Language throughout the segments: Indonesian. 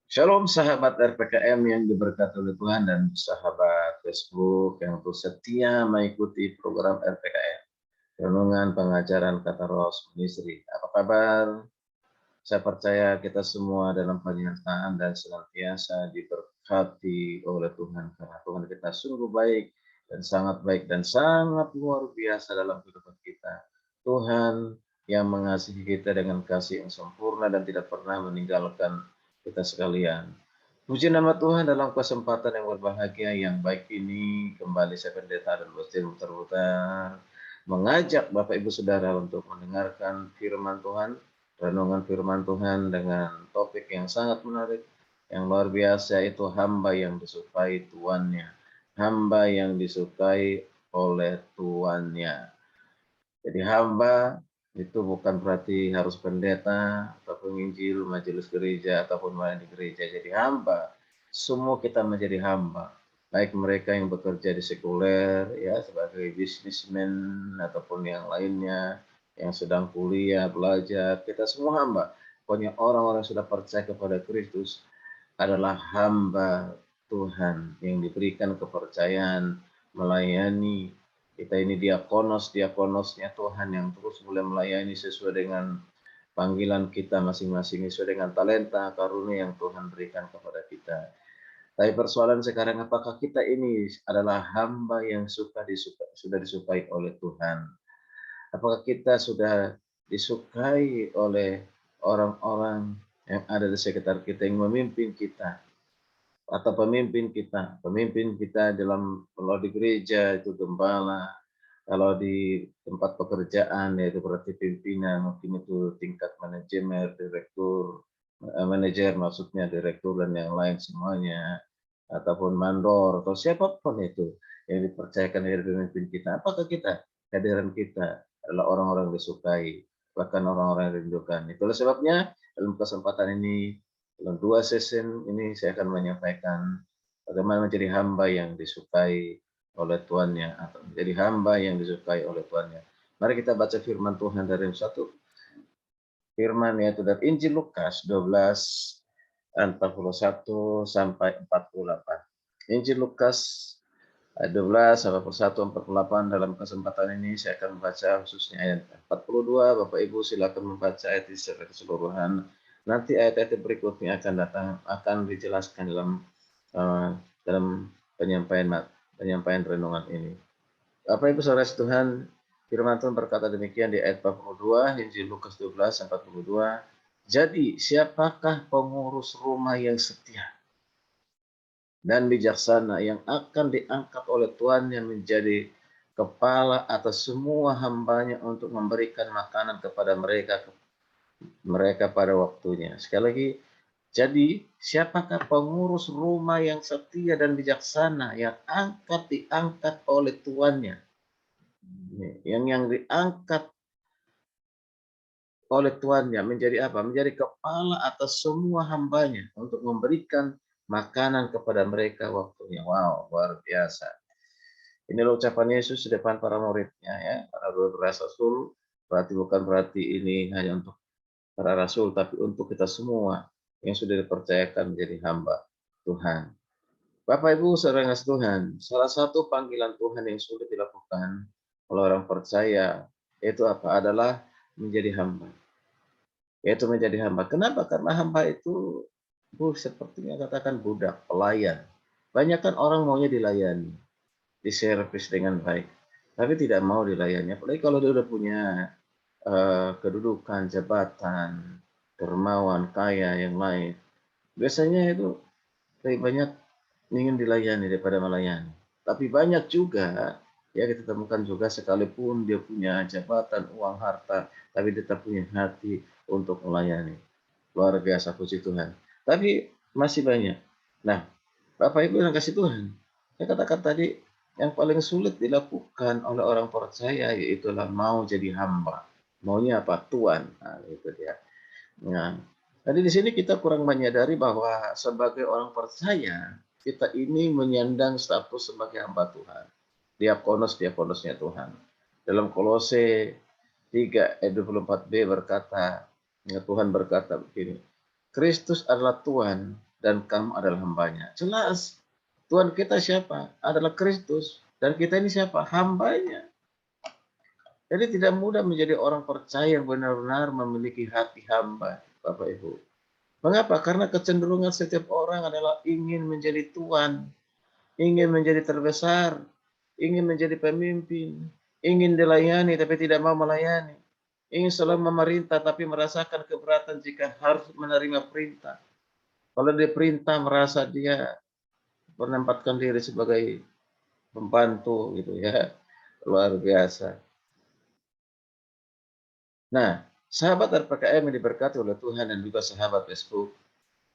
Shalom sahabat RPKM yang diberkati oleh Tuhan dan sahabat Facebook yang terus setia mengikuti program RPKM. Renungan Pengajaran Kata Roh Ministry. Apa kabar? Saya percaya kita semua dalam penyertaan dan senantiasa diberkati oleh Tuhan. Karena Tuhan kita sungguh baik dan sangat luar biasa dalam kehidupan kita. Tuhan yang mengasihi kita dengan kasih yang sempurna dan tidak pernah meninggalkan kita sekalian. Puji nama Tuhan dalam kesempatan yang berbahagia yang baik ini kembali saya pendeta dan berputar mengajak Bapak Ibu Saudara untuk mendengarkan firman Tuhan, renungan firman Tuhan dengan topik yang sangat menarik, yang luar biasa, itu hamba yang disukai tuannya. Hamba yang disukai oleh tuannya. Jadi hamba itu bukan berarti harus pendeta atau penginjil, majelis gereja ataupun melayani gereja. Jadi hamba, semua kita menjadi hamba. Baik mereka yang bekerja di sekuler ya sebagai bisnismen ataupun yang lainnya yang sedang kuliah, belajar, kita semua hamba. Pokoknya orang-orang yang sudah percaya kepada Kristus adalah hamba Tuhan yang diberikan kepercayaan melayani. Kita ini diakonosnya Tuhan yang terus boleh melayani sesuai dengan panggilan kita masing-masing, sesuai dengan talenta karunia yang Tuhan berikan kepada kita. Tapi persoalan sekarang, apakah kita ini adalah hamba yang sudah disukai oleh Tuhan? Apakah kita sudah disukai oleh orang-orang yang ada di sekitar kita, yang memimpin kita, atau pemimpin kita dalam, kalau di gereja itu gembala, kalau di tempat pekerjaan yaitu berarti pimpinan, mungkin itu tingkat manajemen, direktur, manajer maksudnya, direktur dan yang lain semuanya, ataupun mandor atau siapapun itu yang dipercayakan dari pemimpin kita. Apakah kehadiran kita adalah orang-orang disukai, bahkan orang-orang yang rindukan. Itulah sebabnya dalam kesempatan ini, dalam 2 season ini saya akan menyampaikan bagaimana menjadi hamba yang disukai oleh tuannya atau menjadi hamba yang disukai oleh tuannya. Mari kita baca firman Tuhan dari satu firman yaitu dari Injil Lukas 12 41 sampai 48. Injil Lukas ayat 12 sampai 41 48. Dalam kesempatan ini saya akan membaca khususnya ayat 42. Bapak Ibu silakan membaca ayat ini secara keseluruhan. Nanti ayat-ayat berikutnya akan dijelaskan dalam penyampaian renungan ini. Bapak Ibu saudara Tuhan, firman Tuhan berkata demikian di ayat 42, Injil Lukas 12 42. Jadi siapakah pengurus rumah yang setia dan bijaksana yang akan diangkat oleh Tuhan yang menjadi kepala atas semua hambanya untuk memberikan makanan kepada mereka pada waktunya. Sekali lagi, jadi siapakah pengurus rumah yang setia dan bijaksana yang diangkat oleh tuannya? Yang diangkat oleh tuannya menjadi apa? Menjadi kepala atas semua hambanya untuk memberikan makanan kepada mereka waktunya. Wow, luar biasa. Inilah ucapan Yesus di depan para muridnya ya, para 12 rasul. Berarti ini hanya untuk para rasul, tapi untuk kita semua yang sudah dipercayakan menjadi hamba Tuhan. Bapak Ibu saudara yang kasih Tuhan, salah satu panggilan Tuhan yang sulit dilakukan oleh orang percaya itu apa? Adalah menjadi hamba. Yaitu menjadi hamba. Kenapa? Karena hamba itu sepertinya katakan budak, pelayan. Banyak kan orang maunya dilayani, diservis dengan baik, tapi tidak mau dilayani. Apalagi kalau dia udah punya kedudukan, jabatan, dermawan, kaya, yang lain. Biasanya itu lebih banyak ingin dilayani daripada melayani. Tapi banyak juga, ya kita temukan juga sekalipun dia punya jabatan, uang, harta, tapi dia tetap punya hati untuk melayani. Luar biasa, puji Tuhan. Tapi masih banyak. Nah, Bapak Ibu yang kasih Tuhan, saya katakan tadi, yang paling sulit dilakukan oleh orang percaya yaitulah mau jadi hamba. Maunya apa? Tuan. Nah, itu dia. Nah, tadi di sini kita kurang menyadari bahwa sebagai orang percaya, kita ini menyandang status sebagai hamba Tuhan. Diakonosnya Tuhan. Dalam Kolose 3 ayat 24b berkata, ya Tuhan berkata begini, Kristus adalah Tuhan dan kamu adalah hambanya. Jelas, Tuhan kita siapa? Adalah Kristus. Dan kita ini siapa? Hambanya. Jadi tidak mudah menjadi orang percaya yang benar-benar memiliki hati hamba, Bapak Ibu. Mengapa? Karena kecenderungan setiap orang adalah ingin menjadi tuan, ingin menjadi terbesar, ingin menjadi pemimpin, ingin dilayani tapi tidak mau melayani, ingin selalu memerintah tapi merasakan keberatan jika harus menerima perintah. Kalau dia perintah merasa dia menempatkan diri sebagai pembantu gitu ya, luar biasa. Nah, sahabat RPKM yang diberkati oleh Tuhan dan juga sahabat Facebook,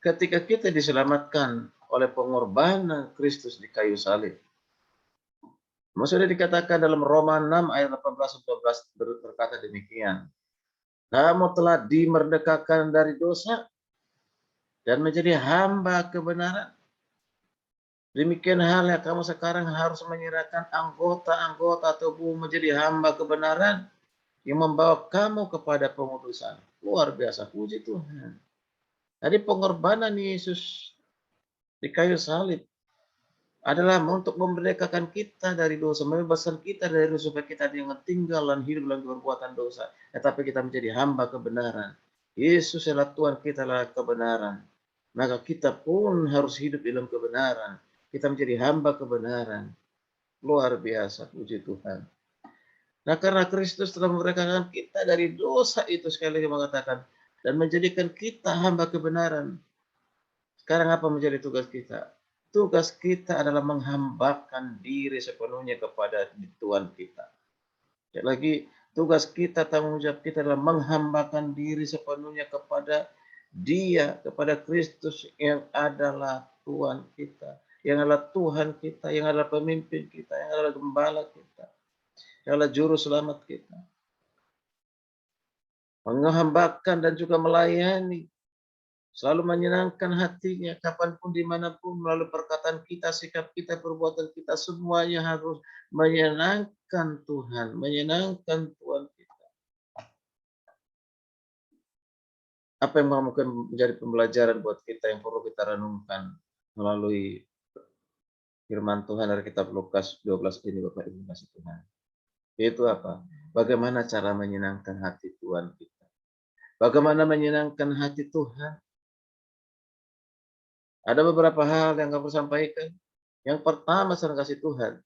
ketika kita diselamatkan oleh pengorbanan Kristus di kayu salib, sudah dikatakan dalam Roma 6 ayat 18-19 berkata demikian. Kamu telah dimerdekakan dari dosa dan menjadi hamba kebenaran. Demikian halnya kamu sekarang harus menyerahkan anggota-anggota tubuh menjadi hamba kebenaran yang membawa kamu kepada pengudusan. Luar biasa, puji Tuhan. Jadi pengorbanan Yesus di kayu salib adalah untuk memerdekakan kita dari dosa, membebaskan kita dari dosa supaya kita jangan tinggal dan hidup dalam perbuatan dosa, tetapi kita menjadi hamba kebenaran. Yesus adalah Tuhan, kita adalah kebenaran. Maka kita pun harus hidup dalam kebenaran. Kita menjadi hamba kebenaran. Luar biasa, puji Tuhan. Nah, karena Kristus telah memerdekakan kita dari dosa itu, sekali lagi mengatakan, dan menjadikan kita hamba kebenaran. Sekarang apa menjadi tugas kita? Tugas kita adalah menghambakan diri sepenuhnya kepada Tuhan kita. Sekali lagi, tugas kita, tanggung jawab kita adalah menghambakan diri sepenuhnya kepada Dia, kepada Kristus yang adalah Tuhan kita, yang adalah Tuhan kita, yang adalah pemimpin kita, yang adalah gembala kita, yang adalah juru selamat kita. Menghambakan dan juga melayani, selalu menyenangkan hatinya, kapanpun, dimanapun, melalui perkataan kita, sikap kita, perbuatan kita, semuanya harus menyenangkan Tuhan, menyenangkan Tuhan kita. Apa yang mungkin menjadi pembelajaran buat kita yang perlu kita renungkan melalui firman Tuhan dari kitab Lukas 12 ini, Bapak Ibu kasih Tuhan. Yaitu apa? Bagaimana cara menyenangkan hati Tuhan kita. Bagaimana menyenangkan hati Tuhan. Ada beberapa hal yang kamu sampaikan. Yang pertama, saya kasih Tuhan.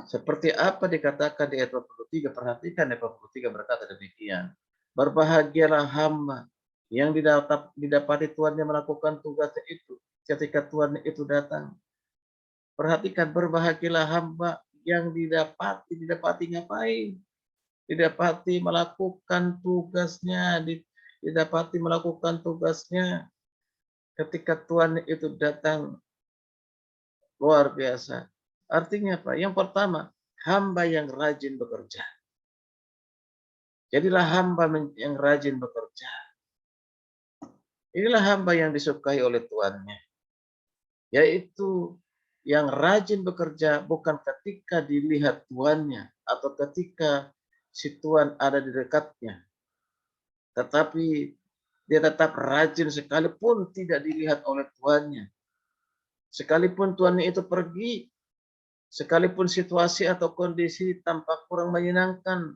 Seperti apa dikatakan di ayat 23, perhatikan ayat 23 berkata demikian. Berbahagialah hamba yang didapati Tuannya melakukan tugasnya itu ketika Tuhan itu datang. Perhatikan, berbahagialah hamba yang didapati ngapain? Didapati melakukan tugasnya, didapati melakukan tugasnya ketika Tuhan itu datang. Luar biasa. Artinya apa? Yang pertama, hamba yang rajin bekerja. Jadilah hamba yang rajin bekerja. Inilah hamba yang disukai oleh tuannya. Yaitu yang rajin bekerja bukan ketika dilihat tuannya atau ketika si tuan ada di dekatnya. Tetapi dia tetap rajin sekalipun tidak dilihat oleh tuannya. Sekalipun tuannya itu pergi, sekalipun situasi atau kondisi tampak kurang menyenangkan,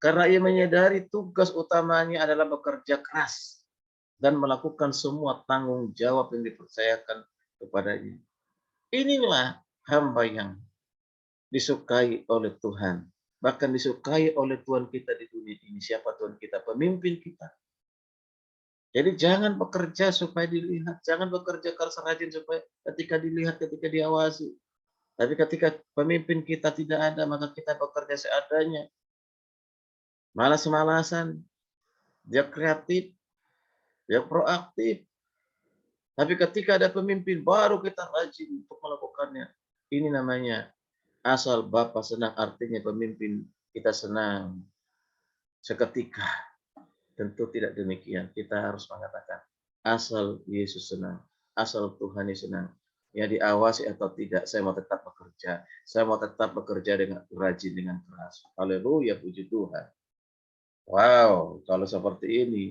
karena ia menyadari tugas utamanya adalah bekerja keras dan melakukan semua tanggung jawab yang dipercayakan kepadanya. Inilah hamba yang disukai oleh Tuhan. Bahkan disukai oleh Tuhan kita di dunia ini. Siapa Tuhan kita? Pemimpin kita. Jadi jangan bekerja supaya dilihat. Jangan bekerja keras rajin supaya ketika dilihat, ketika diawasi. Tapi ketika pemimpin kita tidak ada, maka kita bekerja seadanya. Malas-malasan, dia kreatif, dia proaktif. Tapi ketika ada pemimpin, baru kita rajin untuk melakukannya. Ini namanya asal Bapa senang, artinya pemimpin kita senang. Seketika, tentu tidak demikian. Kita harus mengatakan, asal Yesus senang, asal Tuhan senang. Ya diawasi atau tidak, saya mau tetap bekerja. Saya mau tetap bekerja dengan rajin, dengan keras. Haleluya, puji Tuhan. Wow, kalau seperti ini,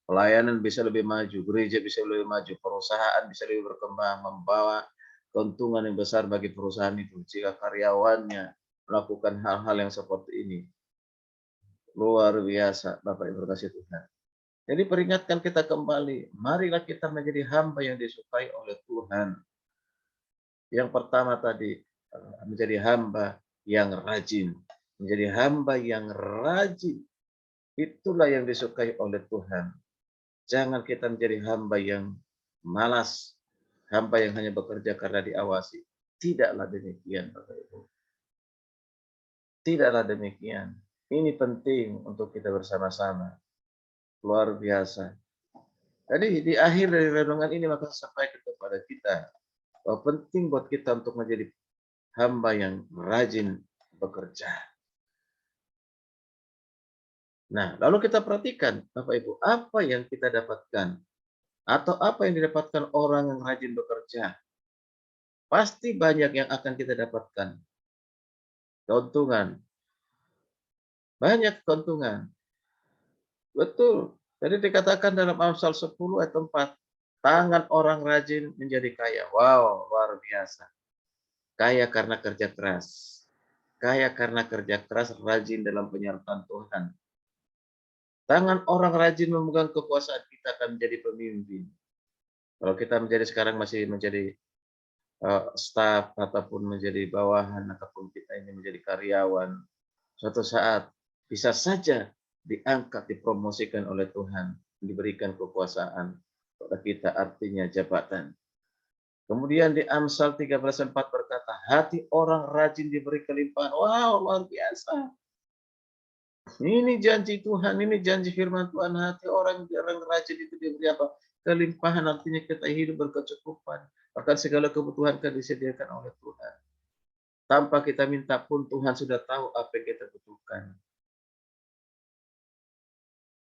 pelayanan bisa lebih maju, gereja bisa lebih maju, perusahaan bisa lebih berkembang, membawa keuntungan yang besar bagi perusahaan itu jika karyawannya melakukan hal-hal yang seperti ini. Luar biasa, Bapak Ibu kasih Tuhan. Jadi peringatkan kita kembali, marilah kita menjadi hamba yang disukai oleh Tuhan. Yang pertama tadi, menjadi hamba yang rajin. Menjadi hamba yang rajin. Itulah yang disukai oleh Tuhan. Jangan kita menjadi hamba yang malas, hamba yang hanya bekerja karena diawasi. Tidaklah demikian, Bapak Ibu. Tidaklah demikian. Ini penting untuk kita bersama-sama. Luar biasa. Jadi di akhir dari renungan ini maka sampaikan kepada kita bahwa penting buat kita untuk menjadi hamba yang rajin bekerja. Nah, lalu kita perhatikan, Bapak Ibu, apa yang kita dapatkan atau apa yang didapatkan orang yang rajin bekerja. Pasti banyak yang akan kita dapatkan. Keuntungan. Banyak keuntungan. Betul. Jadi dikatakan dalam Amsal 10 ayat 4, tangan orang rajin menjadi kaya. Wow, luar biasa. Kaya karena kerja keras. Kaya karena kerja keras, rajin dalam penyertaan Tuhan. Tangan orang rajin memegang kekuasaan, kita akan menjadi pemimpin. Kalau kita menjadi sekarang masih menjadi staf ataupun menjadi bawahan ataupun kita ini menjadi karyawan, suatu saat bisa saja diangkat, dipromosikan oleh Tuhan, diberikan kekuasaan kepada kita, artinya jabatan. Kemudian di Amsal 13:4 berkata, hati orang rajin diberi kelimpahan. Wow, luar biasa. Ini janji Tuhan, ini janji firman Tuhan. Hati orang rajin itu diberi apa? Kelimpahan, artinya kita hidup berkecukupan. Bahkan segala kebutuhan kan disediakan oleh Tuhan. Tanpa kita minta pun Tuhan sudah tahu apa yang kita butuhkan.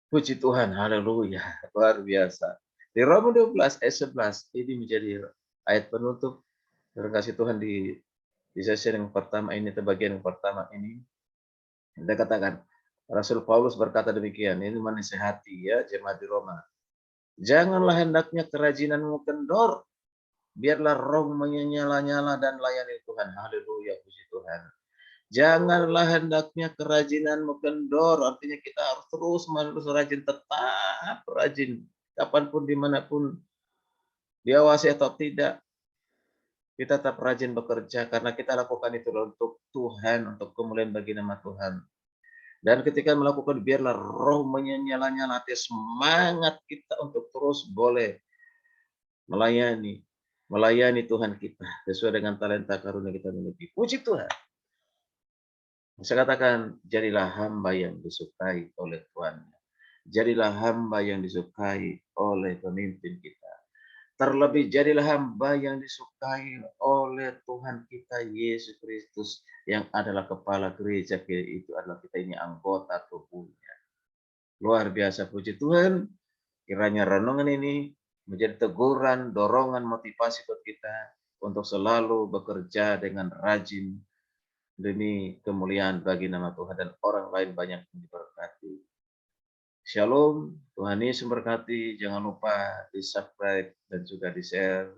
Puji Tuhan, haleluya, luar biasa. Di Roma 12 ayat 11, ini menjadi ayat penutup. Terima kasih Tuhan di sesi yang pertama ini, atau bagian yang pertama ini. Kita katakan, Rasul Paulus berkata demikian, ini menasihati ya jemaat di Roma. Janganlah hendaknya kerajinanmu kendor, biarlah roh menyala-nyala dan layani Tuhan. Haleluya, puji Tuhan. Janganlah hendaknya kerajinanmu kendor, artinya kita harus terus menerus rajin, tetap rajin. Kapanpun, dimanapun, diawasi atau tidak, kita tetap rajin bekerja, karena kita lakukan itu untuk Tuhan, untuk kemuliaan bagi nama Tuhan. Dan ketika melakukan, biarlah roh menyala-nyala hati, semangat kita untuk terus boleh melayani Tuhan kita sesuai dengan talenta karunia kita miliki. Puji Tuhan. Saya katakan, jadilah hamba yang disukai oleh Tuhan. Jadilah hamba yang disukai oleh pemimpin kita. Terlebih jadilah hamba yang disukai oleh Tuhan kita Yesus Kristus yang adalah kepala gereja. Itu adalah kita ini anggota tubuhnya. Luar biasa, puji Tuhan. Kiranya renungan ini menjadi teguran, dorongan, motivasi buat kita untuk selalu bekerja dengan rajin demi kemuliaan bagi nama Tuhan dan orang lain banyak yang diberkati. Shalom, Tuhan Yesus memberkati. Jangan lupa di-subscribe dan juga di-share.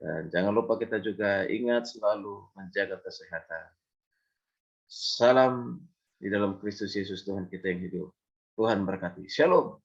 Dan jangan lupa kita juga ingat selalu menjaga kesehatan. Salam di dalam Kristus Yesus Tuhan kita yang hidup. Tuhan berkati. Shalom.